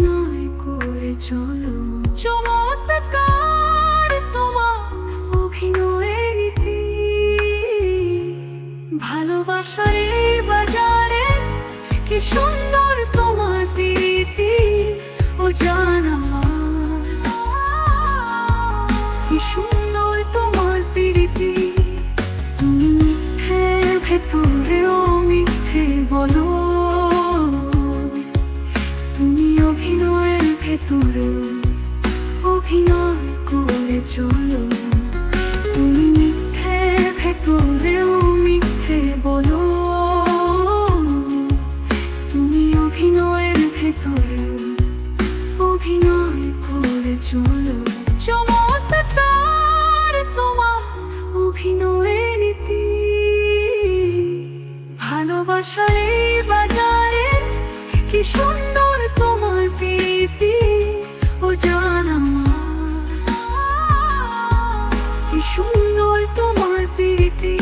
অভিনয় করে চলো। চমৎকার তোমার অভিনয়ের নীতি, ভালোবাসার এই বাজারে কি সুন্দর তোমার প্রীতি। ও জান আমার, কি সুন্দর তোমার প্রীতি। তুমি মিথ্যের ভেতরেও মিথ্যে বলো, তুমি অভিনয়ের ভেতরেও অভিনয় করে চলো। তুমি মিথ্যের ভেতরেও মিথ্যে বলো, তুমি অভিনয়ের ভেতরেও অভিনয় করে চলো। চমৎকার তোমার অভিনয়ের নীতি, ভালোবাসার এই বাজারে কি সুন্দর তোমার প্রীতি। ও জান আমার, কি সুন্দর তোমার প্রীতি।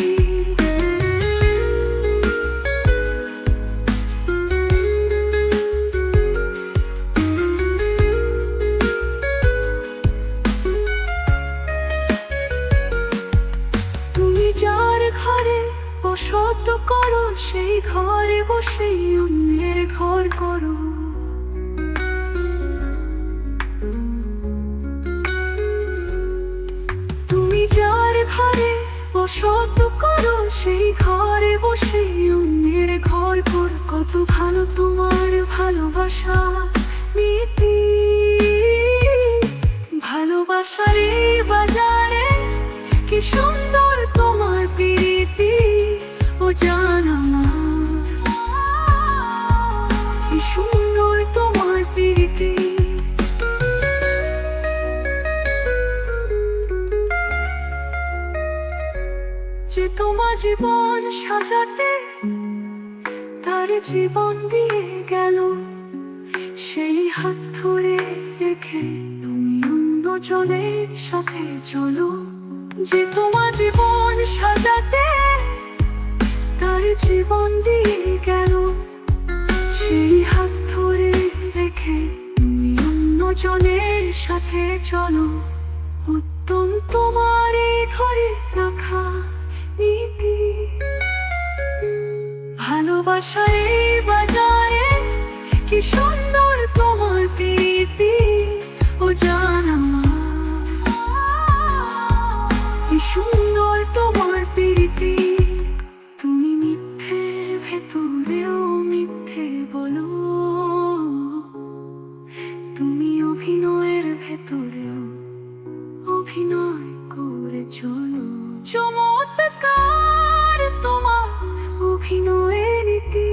তুমি যার ঘরে বসত করো, সেই ঘরে বসেই অন্যের ঘর করো। তুমি যার ঘরে বসত করো, সেই ঘরে বসেই অন্যের ঘর করো। কত ভালো তোমার ভালোবাসা নীতি, ভালোবাসার এই বাজারে কি সুন্দর তোমার প্রীতি। ও জান আমার, কি সুন্দর তোমার প্রীতি। যে তোমার জীবন সাজাতে তার জীবন দিয়ে গেল, সেই হাত ধরে রেখে তুমি অন্যজনের সাথে চলো। যে তোমার জীবন সাজাতে তার জীবন দিয়ে গেল, সেই হাত ধরে রেখে তুমি অন্যজনের সাথে চলো। উত্তম তোমার এই ধরে রাখা নীতি, ভালোবাসার এই বাজারে কি সুন্দর তোমার প্রীতি। ও জান আমার, কি সুন্দর তোমার প্রীতি। তুমি মিথ্যের ভেতরেও মিথ্যে বলো, তুমি অভিনয়ের ভেতরেও অভিনয় করে চলো। চমৎকার তোমার অভিনয়ের নীতি,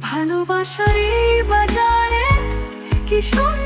ভালোবাসার এই বাজারে কি সুন্দর